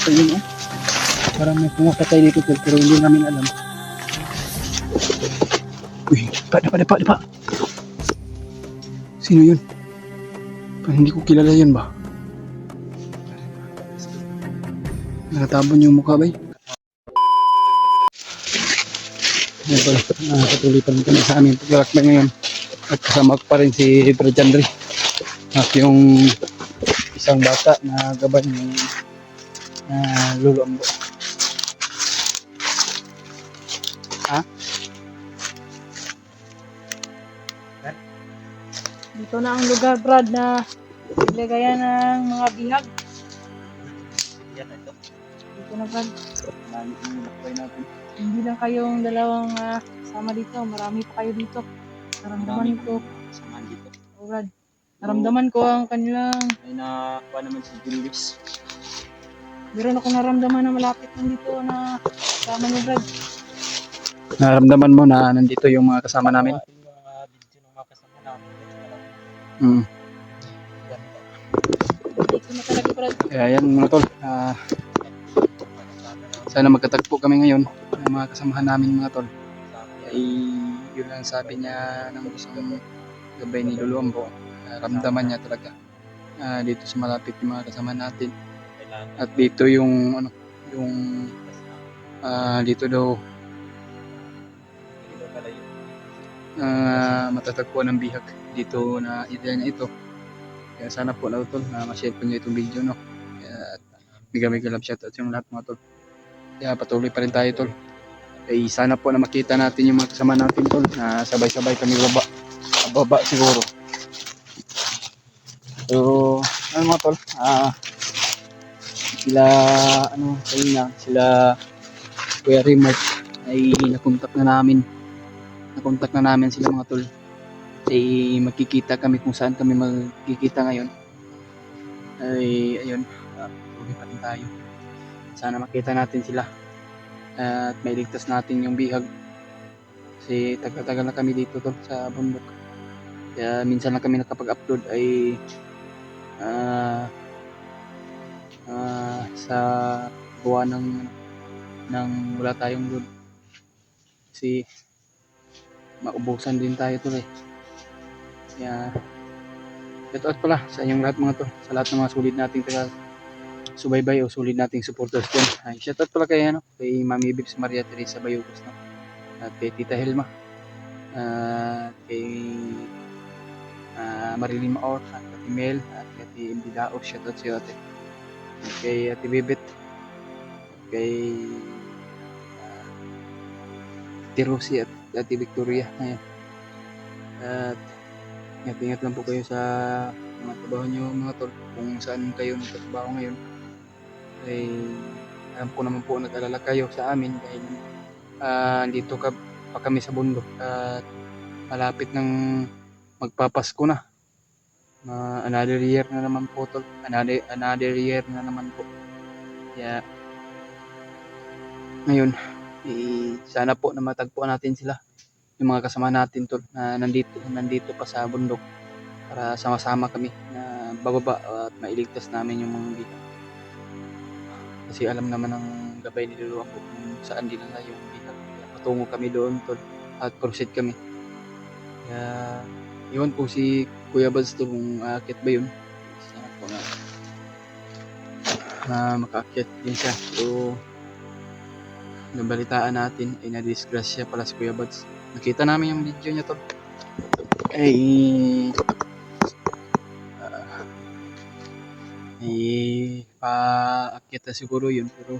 So yun parang may pumapatay dito tol, pero hindi namin alam. Uy, pa. Sino yun? Parang hindi ko kilala yun ba? Nakatabon yung mukha ba eh? Yan pala, patuloy pa rin kami sa aming paglalakbay ngayon. At kasama ko pa rin si Brad Jandre. At yung isang bata na gaban yung Lolo Ambo. Ha? Dito na ang lugar, Brad, na ilagayan ng mga bihag. Yan ito. Dito na, Brad. Marami yung lakbay natin. Hindi lang kayong dalawang sama dito. Marami pa kayo dito. Naramdaman ko. Samahan dito. Oh, Brad. Naramdaman ko ang kanilang... Ay nakuha naman si Julius. Meron ako naramdaman na malapit nandito na kasama niyo, Brad. Naramdaman mo na nandito yung mga kasama namin? Yung mga video ng mga kasama namin. Dito na talaga, Brad. Kaya yan mga tol. Sana magkatagpo kami ngayon ng mga kasamahan namin mga tol. Ay yun lang sabi niya ng isang gabay ni Lolo Ambo. Ramdaman niya talaga dito sa malapit yung mga kasama natin. At dito yung dito daw matatagpuan ng bihag dito na ideya niya ito. Kaya sana po na tol na ma-share po niyo itong video, no. Kaya bigay love shout out yung lahat mga tol. Kaya patuloy pa rin tayo tol. Kaya sana po na makita natin yung mga kasama natin tol na sabay-sabay kami baba siguro. So ano mga tol, sila sila Kuya Remark ay nakontak na namin sila mga tol. Ay magkikita kami kung saan kami magkikita ngayon. Ay ayun, tuloy pa rin tayo. Sana makita natin sila at mailigtas natin yung bihag. Kasi tagal-tagal na kami dito tol sa bundok. Kaya minsan lang kami nakapag-upload ay sa buwan ng wala tayong load. Kasi maubusan din tayo tol eh. Kaya shout out pala sa inyong lahat mga tol, sa lahat ng mga sulit nating subaybay o sulit nating supporters dyan. Ay shout out pala kay Mami Bibs Maria Teresa Bayugos, no? At kay Tita Helma, kay Marilyn Maor, at Ate Mel, at kay Ate Imdi Daos, shout out sa iyo ate. At kay Ate Bibet, kay Ate Rosie at Ate Victoria. Ayan. At ingat lang po kayo sa mga trabaho nyo mga tol. Kung saan kayo nagtatrabaho ngayon ay alam ko naman po nag-alala kayo sa amin dahil dito pa kami sa bundok at malapit ng magpapasko na. Another year na naman po tol. Another year na naman po. Kaya ngayon sana po na matagpuan natin sila, yung mga kasama natin tol na nandito pa sa bundok para sama-sama kami na bababa at mailigtas namin yung mga bihag. Kasi alam naman ng gabay ni Lolo Ambo kung saan din na yung bihag. Patungo kami doon tol at proceed kami. Kaya iwan po si Kuya Bads to kung aakyat ba yun. Sana po na makaakyat din siya. So nabalitaan natin ay na-disgrasya pala si Kuya Bads. Nakita namin yung video niya tol. Ay paakyat na siguro yun, pero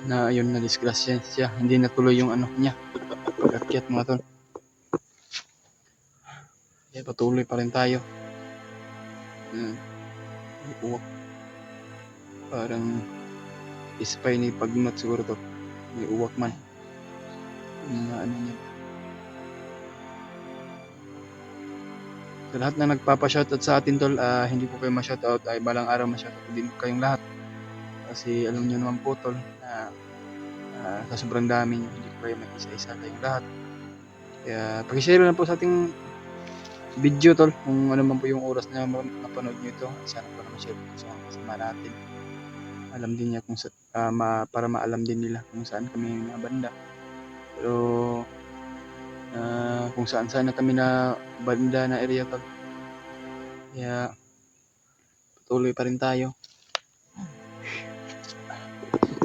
na ayun, na disgrasya siya, hindi natuloy yung niya pag-akyat mga tol. Kaya patuloy pa rin tayo. Parang ispay ni pagnot siguro to, may uwak man niya. Sa lahat na nagpapa-shoutout sa atin tol, hindi ko kayo ma-shoutout, ay balang araw ma-shoutout din kayong lahat. Kasi alam nyo naman po tol na sa sobrang dami nyo, hindi ko kayo mag-isa-isa kayong lahat. Kaya pag-share lang po sa ating video tol, kung ano man po yung oras na mapanood nyo ito, sana po naman share po sa mga kasama natin. Alam din niya kung para maalam din nila kung saan kami banda. Pero kung saan sana kami na banda na area tol. Kaya patuloy pa rin tayo.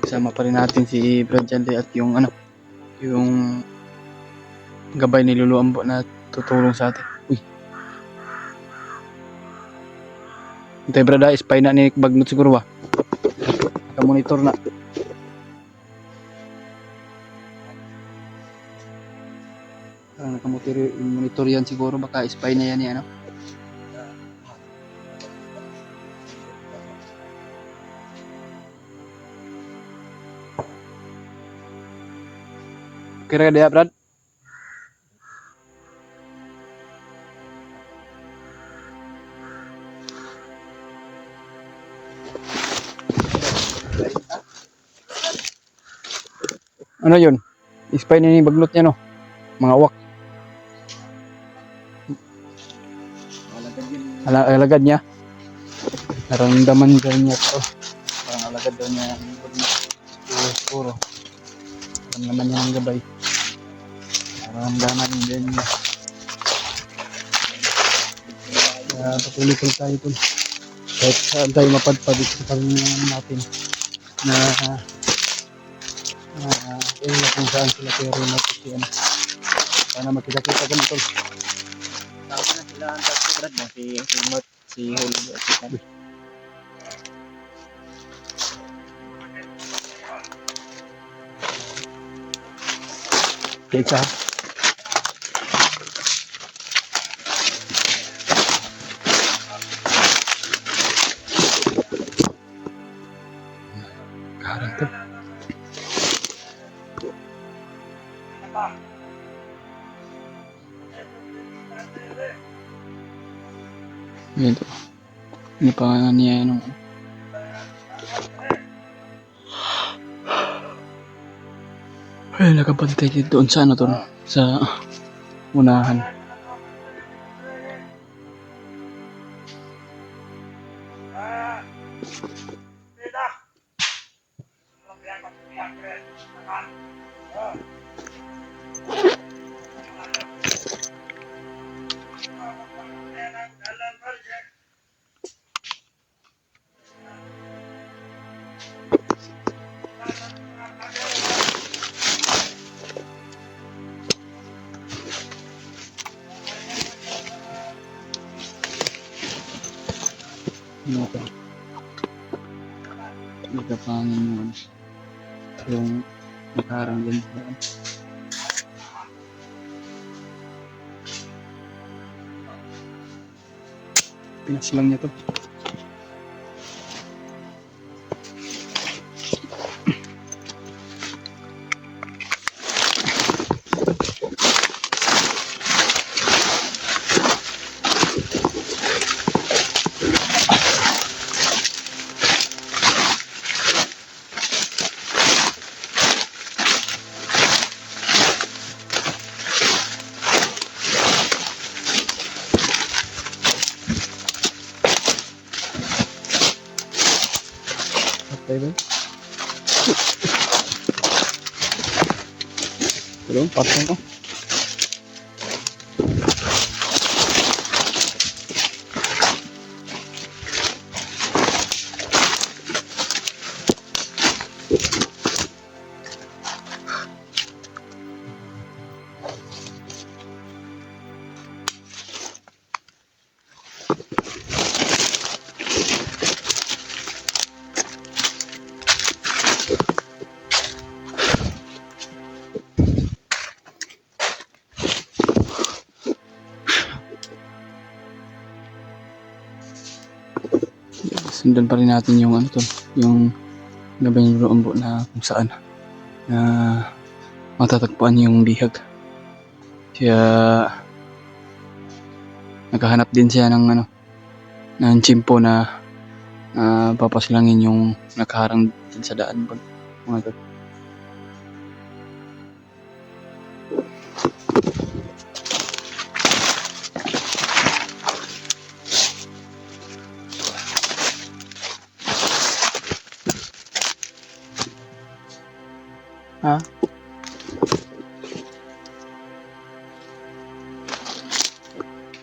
Kasama pa rin natin si Brad Jandy at yung yung gabay ni Lulu Ambo na tutulong sa atin. Uy. Hintay Brad, spy na ni Bagnot siguro ba? Naka-monitor na. Naka-monitor yan siguro, baka spy na yan ano. Kira dia Brad? Ano yun? Spy na ni Bagnot niya no? Mga wak. Alagad niya. Naramdaman daw niya to. Parang alagad daw niya ang Bagnot. Siguro. Alam naman niya ang gabay. Naramdaman din niya. Kaya patuloy po tayo ito. Kahit saan tayo mapadpad sa pagningan natin na kung saan sila pero natin sana makita-kita ka nito. Tawag na sila ang tatlo Brad mo. Si Himot, si Hulog at si Tan. Kaysa karang to. Ito. Ini pa niya yung ay nakapantay dito doon sa to sa unahan. Ito. Nagkapangin yung nakarang din sa pinas lang niya to. Okay ba? Pero pasok ko. Sundan pa rin natin yung yung gabay ng Ambo na kung saan na matatagpuan yung bihag. Kaya naghahanap din siya ng ng chimpo na papaslangin yung nakaharang din sa daan po mga tol.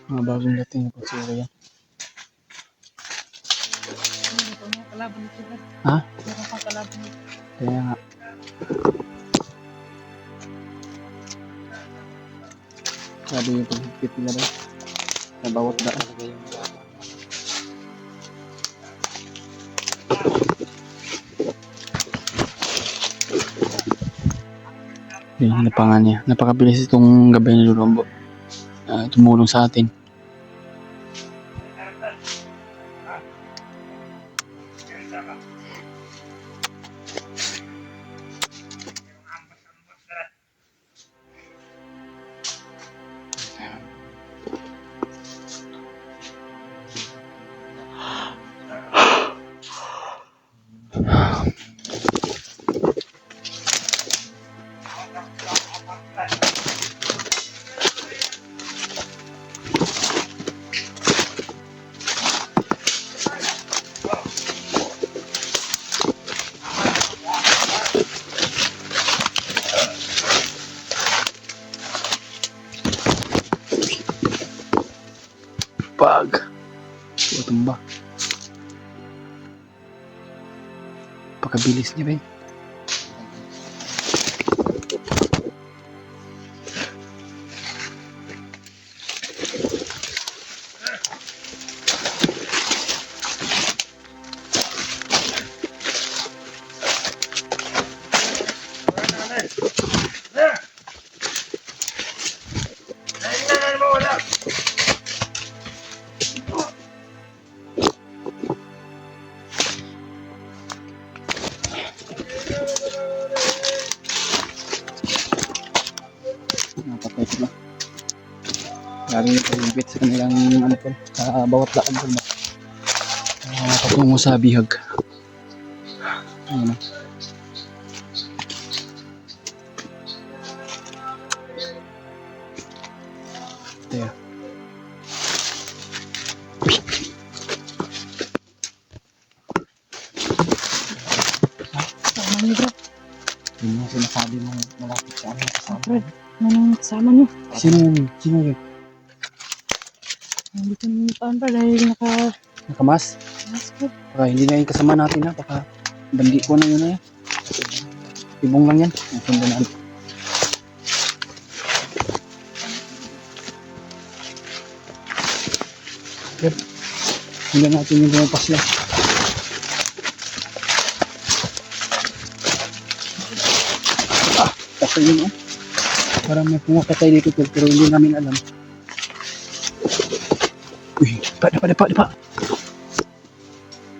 Mga bagong dating na pagsura yan. Ito mga kalaban nito, Brad. Ha? Meron pang kalaban nito. Kaya nga. Sabi yung pagkikit nila rin. Sa bawat daan. Yan, napangan niya. Napakabilis itong gabay ni Lulombo. Tumulong sa atin. Pag tumba. Pakabilis niya, Ben. Napatay sila. Lagi yung pag-ibit sa kanilang ano po, sa bawat daan po ba. Patungo sa bihag. Ayun o. Ito. Sama niyo, Brad. Yun yung sinasabi mong malapit sa amin kasama. Brad, anong kasama niyo? Sino yun? Sino yun? Hindi ko nanipan, Brad, dahil naka-mask, Nakamas? Brad. Baka hindi na yung kasama natin ha. Baka bandi ko na yun na yan. Ibong lang yan. Ang sundan natin. Good. Sundan natin yung bumapas lang. Kasi yun oh. Parang may pumapatay dito tol, pero hindi namin alam. Uy, di pa.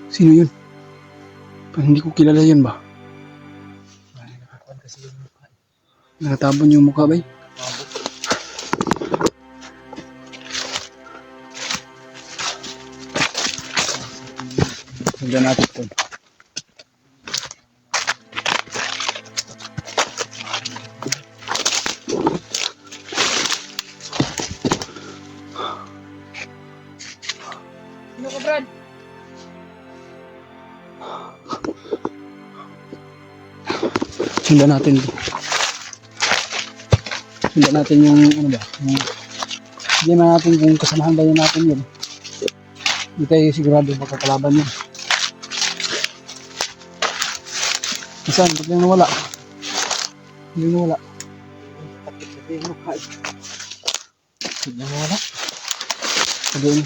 Sino yun? Parang hindi ko kilala yun ba? Nakatabon yung mukha ba? Sundan natin tol. Sino ka, Brad? Sundan natin to. Sundan natin yung ano ba? Hindi naman natin kung kasamahan ba yun natin yun. Hindi tayo sigurado magkakalaban yun. Saan? Ba't yung nawala? Hindi nawala. Hindi mo wala. Doon.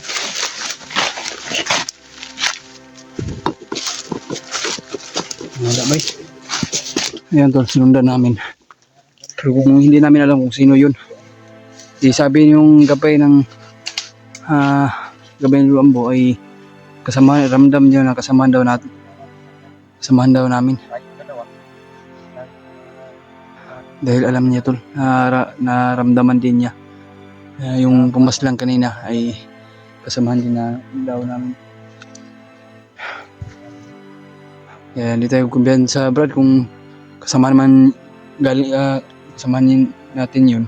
Wala ba? Ayan tol, sinundan namin. Pero kung hindi namin alam kung sino yun. Di sabi yung gabay ng gabay ng Luambo ay kasama, ramdam niya na kasamahan daw natin. Kasamahan daw namin. Dahil alam niya tol, naramdaman din niya. Yung pumaslang kanina ay kasamahan din na daw namin. Kaya hindi tayo kumbiyansa Brad kung kasama naman galing kasamahan natin yun.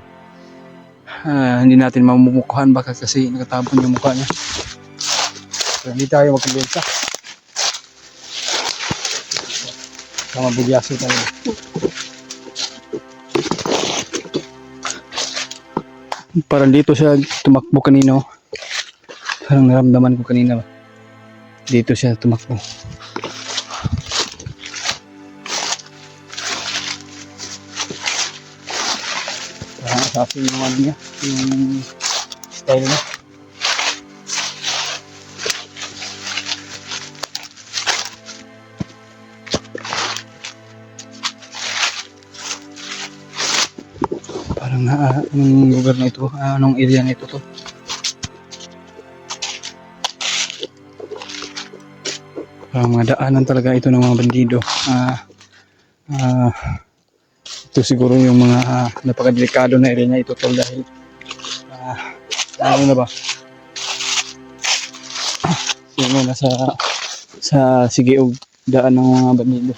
Hindi natin mamumukhaan baka kasi nakatabon yung mukha niya. Pero hindi tayo magkumbiyansa. Mabugyaso tayo. Parang dito siya tumakbo kanino. Parang naramdaman ko kanina. Dito siya tumakbo. Parang assassin yung ano niya. Yung style niya. Parang anong lugar na ito? Anong area na ito to? Parang mga daanan talaga ito ng mga bandido. Ito siguro yung mga napakadelikado na area na ito tol dahil ano na ba? Sino na sa sigiog daan ng mga bandido.